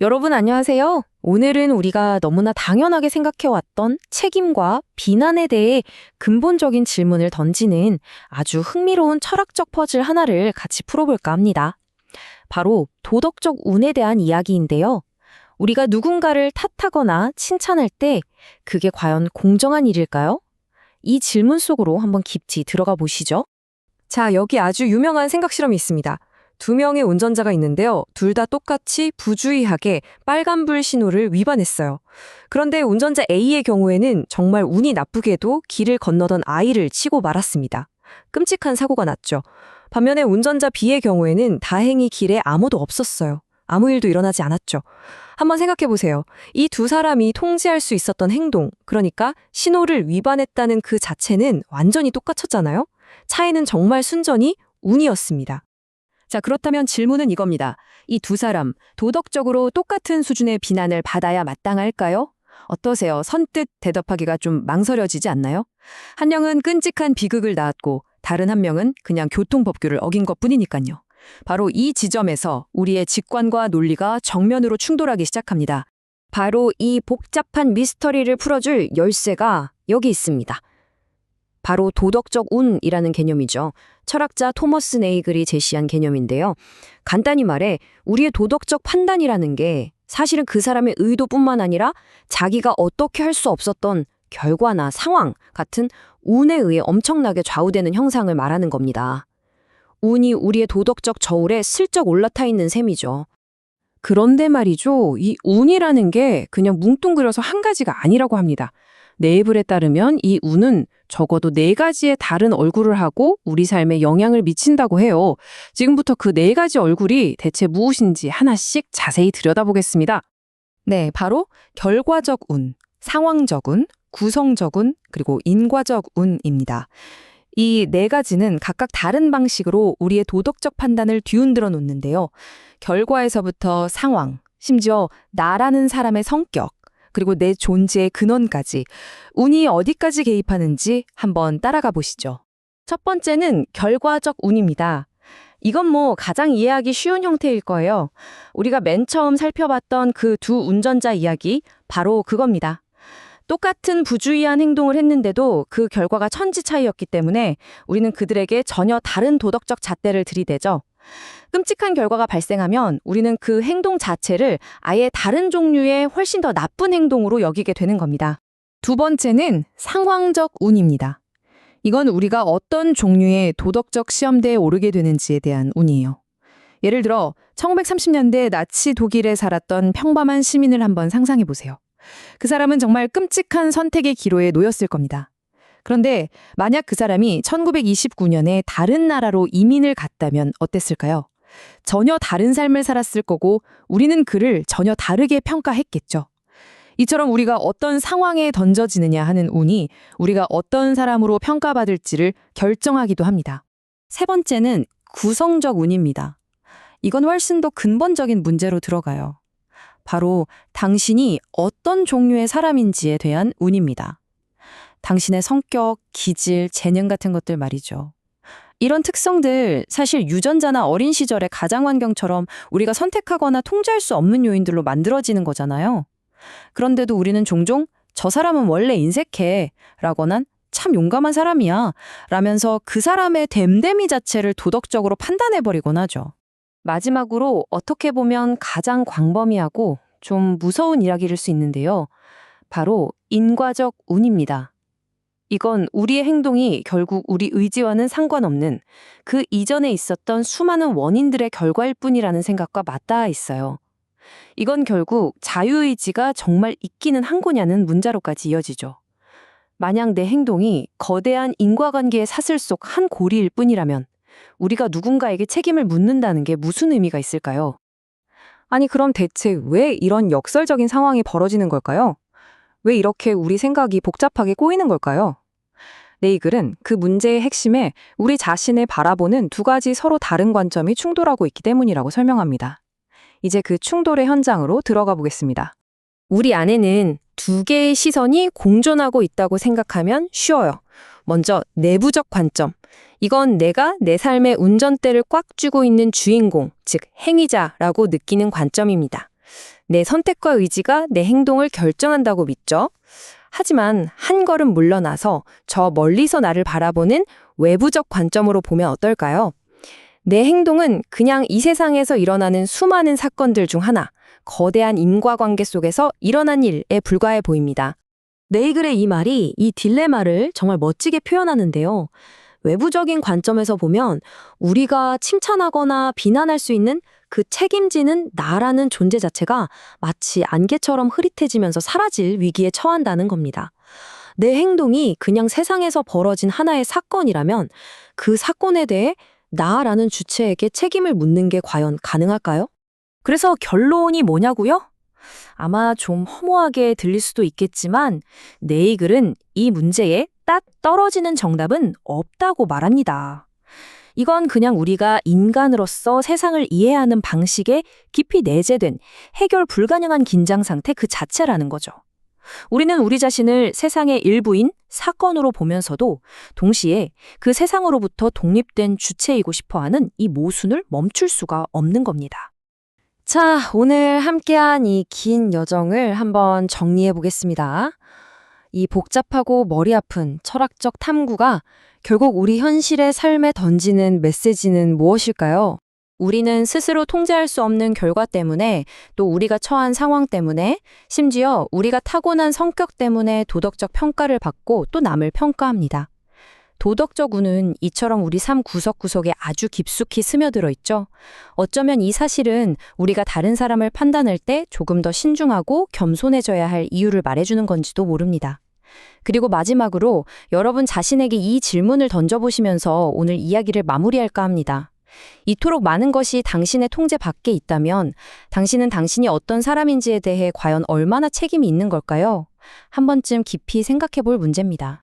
여러분 안녕하세요. 오늘은 우리가 너무나 당연하게 생각해왔던 책임과 비난에 대해 근본적인 질문을 던지는 아주 흥미로운 철학적 퍼즐 하나를 같이 풀어볼까 합니다. 바로 도덕적 운에 대한 이야기인데요. 우리가 누군가를 탓하거나 칭찬할 때 그게 과연 공정한 일일까요? 이 질문 속으로 한번 깊이 들어가 보시죠. 자, 여기 아주 유명한 생각 실험이 있습니다. 두 명의 운전자가 있는데요. 둘 다 똑같이 부주의하게 빨간불 신호를 위반했어요. 그런데 운전자 A의 경우에는 정말 운이 나쁘게도 길을 건너던 아이를 치고 말았습니다. 끔찍한 사고가 났죠. 반면에 운전자 B의 경우에는 다행히 길에 아무도 없었어요. 아무 일도 일어나지 않았죠. 한번 생각해 보세요. 이 두 사람이 통제할 수 있었던 행동, 그러니까 신호를 위반했다는 그 자체는 완전히 똑같았잖아요. 차이는 정말 순전히 운이었습니다. 자, 그렇다면 질문은 이겁니다. 이 두 사람, 도덕적으로 똑같은 수준의 비난을 받아야 마땅할까요? 어떠세요? 선뜻 대답하기가 좀 망설여지지 않나요? 한 명은 끔찍한 비극을 낳았고 다른 한 명은 그냥 교통법규를 어긴 것뿐이니까요. 바로 이 지점에서 우리의 직관과 논리가 정면으로 충돌하기 시작합니다. 바로 이 복잡한 미스터리를 풀어줄 열쇠가 여기 있습니다. 바로 도덕적 운이라는 개념이죠. 철학자 토머스 네이글이 제시한 개념인데요. 간단히 말해 우리의 도덕적 판단이라는 게 사실은 그 사람의 의도뿐만 아니라 자기가 어떻게 할 수 없었던 결과나 상황 같은 운에 의해 엄청나게 좌우되는 형상을 말하는 겁니다. 운이 우리의 도덕적 저울에 슬쩍 올라타 있는 셈이죠. 그런데 말이죠. 이 운이라는 게 그냥 뭉뚱그려서 한 가지가 아니라고 합니다. 네이블에 따르면 이 운은 적어도 4가지의 다른 얼굴을 하고 우리 삶에 영향을 미친다고 해요. 지금부터 그 4가지 얼굴이 대체 무엇인지 하나씩 자세히 들여다보겠습니다. 네, 바로 결과적 운, 상황적 운, 구성적 운, 그리고 인과적 운입니다. 이 4가지는 각각 다른 방식으로 우리의 도덕적 판단을 뒤흔들어 놓는데요. 결과에서부터 상황, 심지어 나라는 사람의 성격, 그리고 내 존재의 근원까지 운이 어디까지 개입하는지 한번 따라가 보시죠. 첫 번째는 결과적 운입니다. 이건 가장 이해하기 쉬운 형태일 거예요. 우리가 맨 처음 살펴봤던 그 두 운전자 이야기, 바로 그겁니다. 똑같은 부주의한 행동을 했는데도 그 결과가 천지 차이였기 때문에 우리는 그들에게 전혀 다른 도덕적 잣대를 들이대죠. 끔찍한 결과가 발생하면 우리는 그 행동 자체를 아예 다른 종류의 훨씬 더 나쁜 행동으로 여기게 되는 겁니다. 두 번째는 상황적 운입니다. 이건 우리가 어떤 종류의 도덕적 시험대에 오르게 되는지에 대한 운이에요. 예를 들어 1930년대 나치 독일에 살았던 평범한 시민을 한번 상상해 보세요. 그 사람은 정말 끔찍한 선택의 기로에 놓였을 겁니다. 그런데 만약 그 사람이 1929년에 다른 나라로 이민을 갔다면 어땠을까요? 전혀 다른 삶을 살았을 거고 우리는 그를 전혀 다르게 평가했겠죠. 이처럼 우리가 어떤 상황에 던져지느냐 하는 운이 우리가 어떤 사람으로 평가받을지를 결정하기도 합니다. 세 번째는 구성적 운입니다. 이건 훨씬 더 근본적인 문제로 들어가요. 바로 당신이 어떤 종류의 사람인지에 대한 운입니다. 당신의 성격, 기질, 재능 같은 것들 말이죠. 이런 특성들 사실 유전자나 어린 시절의 가장 환경처럼 우리가 선택하거나 통제할 수 없는 요인들로 만들어지는 거잖아요. 그런데도 우리는 종종 저 사람은 원래 인색해 라거나 참 용감한 사람이야 라면서 그 사람의 됨됨이 자체를 도덕적으로 판단해버리곤 하죠. 마지막으로 어떻게 보면 가장 광범위하고 좀 무서운 이야기일 수 있는데요. 바로 인과적 운입니다. 이건 우리의 행동이 결국 우리 의지와는 상관없는 그 이전에 있었던 수많은 원인들의 결과일 뿐이라는 생각과 맞닿아 있어요. 이건 결국 자유의지가 정말 있기는 한 거냐는 문자로까지 이어지죠. 만약 내 행동이 거대한 인과관계의 사슬 속 한 고리일 뿐이라면 우리가 누군가에게 책임을 묻는다는 게 무슨 의미가 있을까요? 아니, 그럼 대체 왜 이런 역설적인 상황이 벌어지는 걸까요? 왜 이렇게 우리 생각이 복잡하게 꼬이는 걸까요? 네, 이 글은 그 문제의 핵심에 우리 자신을 바라보는 2가지 서로 다른 관점이 충돌하고 있기 때문이라고 설명합니다. 이제 그 충돌의 현장으로 들어가 보겠습니다. 우리 안에는 2개의 시선이 공존하고 있다고 생각하면 쉬워요. 먼저 내부적 관점. 이건 내가 내 삶의 운전대를 꽉 쥐고 있는 주인공, 즉 행위자라고 느끼는 관점입니다. 내 선택과 의지가 내 행동을 결정한다고 믿죠. 하지만 한 걸음 물러나서 저 멀리서 나를 바라보는 외부적 관점으로 보면 어떨까요? 내 행동은 그냥 이 세상에서 일어나는 수많은 사건들 중 하나, 거대한 인과관계 속에서 일어난 일에 불과해 보입니다. 네이글의 이 말이 이 딜레마를 정말 멋지게 표현하는데요. 외부적인 관점에서 보면 우리가 칭찬하거나 비난할 수 있는 그 책임지는 나라는 존재 자체가 마치 안개처럼 흐릿해지면서 사라질 위기에 처한다는 겁니다. 내 행동이 그냥 세상에서 벌어진 하나의 사건이라면 그 사건에 대해 나라는 주체에게 책임을 묻는 게 과연 가능할까요? 그래서 결론이 뭐냐고요? 아마 좀 허무하게 들릴 수도 있겠지만 네이글은 이 문제에 딱 떨어지는 정답은 없다고 말합니다. 이건 그냥 우리가 인간으로서 세상을 이해하는 방식에 깊이 내재된 해결 불가능한 긴장 상태 그 자체라는 거죠. 우리는 우리 자신을 세상의 일부인 사건으로 보면서도 동시에 그 세상으로부터 독립된 주체이고 싶어하는 이 모순을 멈출 수가 없는 겁니다. 자, 오늘 함께한 이 긴 여정을 한번 정리해 보겠습니다. 이 복잡하고 머리 아픈 철학적 탐구가 결국 우리 현실의 삶에 던지는 메시지는 무엇일까요? 우리는 스스로 통제할 수 없는 결과 때문에, 또 우리가 처한 상황 때문에, 심지어 우리가 타고난 성격 때문에 도덕적 평가를 받고 또 남을 평가합니다. 도덕적 운은 이처럼 우리 삶 구석구석에 아주 깊숙이 스며들어 있죠. 어쩌면 이 사실은 우리가 다른 사람을 판단할 때 조금 더 신중하고 겸손해져야 할 이유를 말해주는 건지도 모릅니다. 그리고 마지막으로 여러분 자신에게 이 질문을 던져보시면서 오늘 이야기를 마무리할까 합니다. 이토록 많은 것이 당신의 통제 밖에 있다면 당신은 당신이 어떤 사람인지에 대해 과연 얼마나 책임이 있는 걸까요? 한 번쯤 깊이 생각해 볼 문제입니다.